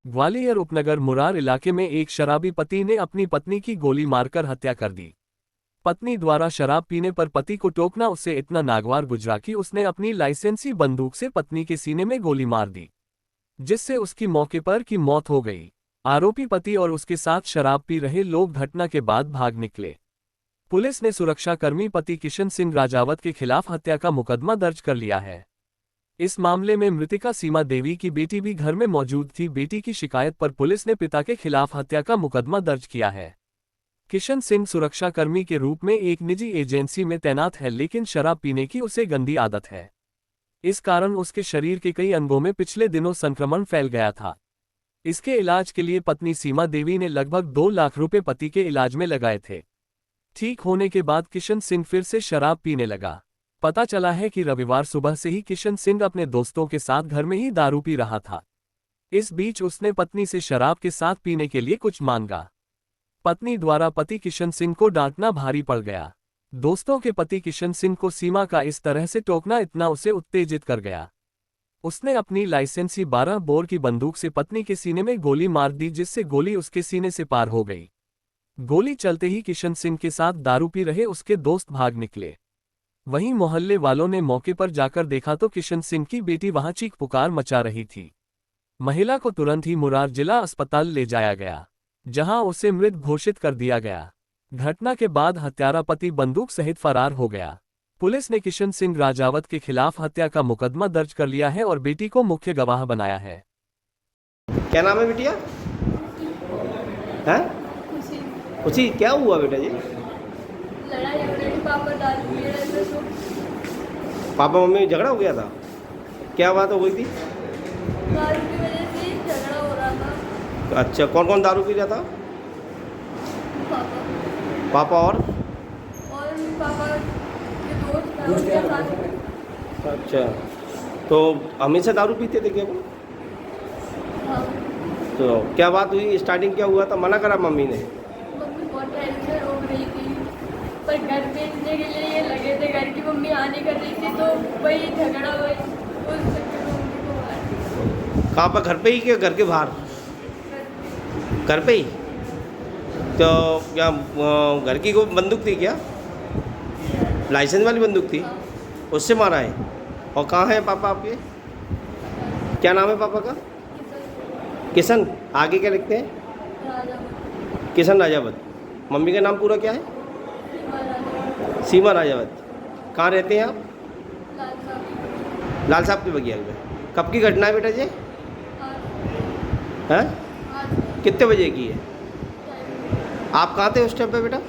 ग्वालियर उपनगर मुरार इलाके में एक शराबी पति ने अपनी पत्नी की गोली मारकर हत्या कर दी। पत्नी द्वारा शराब पीने पर पति को टोकना उससे इतना नागवार गुजरा कि उसने अपनी लाइसेंसी बंदूक से पत्नी के सीने में गोली मार दी, जिससे उसकी मौके पर की मौत हो गई। आरोपी पति और उसके साथ शराब पी रहे लोग घटना के बाद भाग निकले। पुलिस ने सुरक्षाकर्मी पति किशन सिंह राजावत के खिलाफ हत्या का मुकदमा दर्ज कर लिया है। इस मामले में मृतिका सीमा देवी की बेटी भी घर में मौजूद थी। बेटी की शिकायत पर पुलिस ने पिता के खिलाफ हत्या का मुकदमा दर्ज किया है। किशन सिंह सुरक्षाकर्मी के रूप में एक निजी एजेंसी में तैनात है, लेकिन शराब पीने की उसे गंदी आदत है। इस कारण उसके शरीर के कई अंगों में पिछले दिनों संक्रमण फैल गया था। इसके इलाज के लिए पत्नी सीमा देवी ने लगभग 2 लाख रुपए पति के इलाज में लगाए थे। ठीक होने के बाद किशन सिंह फिर से शराब पीने लगा। पता चला है कि रविवार सुबह से ही किशन सिंह अपने दोस्तों के साथ घर में ही दारू पी रहा था। इस बीच उसने पत्नी से शराब के साथ पीने के लिए कुछ मांगा। पत्नी द्वारा पति किशन सिंह को डांटना भारी पड़ गया। दोस्तों के पति किशन सिंह को सीमा का इस तरह से टोकना इतना उसे उत्तेजित कर गया। उसने अपनी लाइसेंसी 12 बोर की बंदूक से पत्नी के सीने में गोली मार दी, जिससे गोली उसके सीने से पार हो गई। गोली चलते ही किशन सिंह के साथ दारू पी रहे उसके दोस्त भाग निकले। वहीं मोहल्ले वालों ने मौके पर जाकर देखा तो किशन सिंह की बेटी वहां चीख पुकार मचा रही थी। महिला को तुरंत ही मुरार जिला अस्पताल ले जाया गया, जहां उसे मृत घोषित कर दिया गया। घटना के बाद हत्यारा पति बंदूक सहित फरार हो गया। पुलिस ने किशन सिंह राजावत के खिलाफ हत्या का मुकदमा दर्ज कर लिया है और बेटी को मुख्य गवाह बनाया है। क्या नाम है बिटिया? हैं? खुशी, क्या हुआ बेटा जी? लड़ाई हो रही थी, पापा दारू पी रहे थे तो पापा मम्मी में झगड़ा हो गया था? क्या बात हो गई थी? दारू की वजह से ही झगड़ा हो रहा था। अच्छा, कौन कौन दारू पी रहा था? पापा पापा और पापा के दोस्त के साथ। अच्छा, तो हमेशा दारू पीते थे क्या वो? हाँ, तो क्या बात हुई? स्टार्टिंग क्या हुआ था? मना करा मम्मी ने? मम्मी बहुत टेंशन हो रही थी, पर घर बेचने के लिए ये लगे थे। घर की मम्मी आने कर रही थी तो वही झगड़ा हुआ, उस चक्कर में मम्मी को मार। कहाँ पर? घर पे ही क्या घर के बाहर? घर पे ही। तो क्या घर की को बंदूक थी क्या? लाइसेंस वाली बंदूक थी? उससे मारा है? और कहाँ है पापा आपके? क्या नाम है पापा का? किशन। आगे क्या लिखते हैं? किशन राजावत। मम्मी का नाम पूरा क्या है? सीमा राजावत। कहाँ रहते हैं आप? लाल साहब के बगिया में। कब की घटना है बेटा जी? हैं? कितने बजे की है? आप कहाँ थे उस टाइम पे बेटा?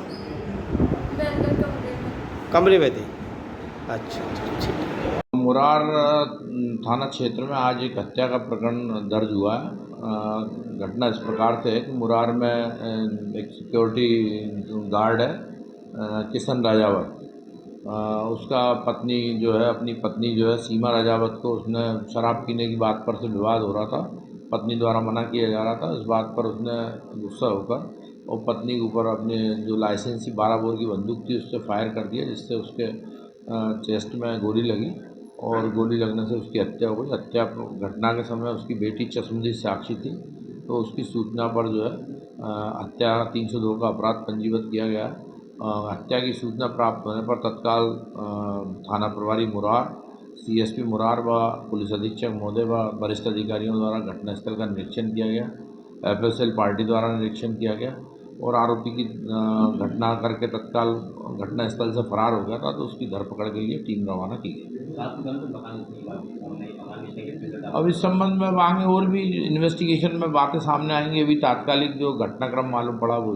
कमरे में थे। अच्छा, ठीक। मुरार थाना क्षेत्र में आज एक हत्या का प्रकरण दर्ज हुआ है। घटना इस प्रकार से है कि मुरार में एक सिक्योरिटी गार्ड है किशन राजावत। उसका पत्नी जो है अपनी पत्नी जो है सीमा राजावत को उसने शराब पीने की बात पर से विवाद हो रहा था। पत्नी द्वारा मना किया जा रहा था। इस बात पर उसने गुस्सा होकर और पत्नी के ऊपर अपने जो लाइसेंसी 12 बोर की बंदूक थी उससे फायर कर दिया, जिससे उसके चेस्ट में गोली लगी और गोली लगने से उसकी हत्या हो गई। हत्या घटना के समय उसकी बेटी चश्मदीद साक्षी थी, तो उसकी सूचना पर जो है हत्या 302 का अपराध पंजीबद्ध किया गया। हत्या की सूचना प्राप्त होने पर तत्काल थाना प्रभारी मुरार, सीएसपी मुरार व पुलिस अधीक्षक महोदय व वरिष्ठ अधिकारियों द्वारा घटनास्थल का निरीक्षण किया गया। एफएसएल पार्टी द्वारा निरीक्षण किया गया और आरोपी की घटना करके तत्काल घटनास्थल से फरार हो गया था, तो उसकी धरपकड़ के लिए टीम रवाना की गई। अब इस संबंध में आगे और भी इन्वेस्टिगेशन में बातें सामने आएंगी। अभी तात्कालिक जो घटनाक्रम मालूम पड़ा वो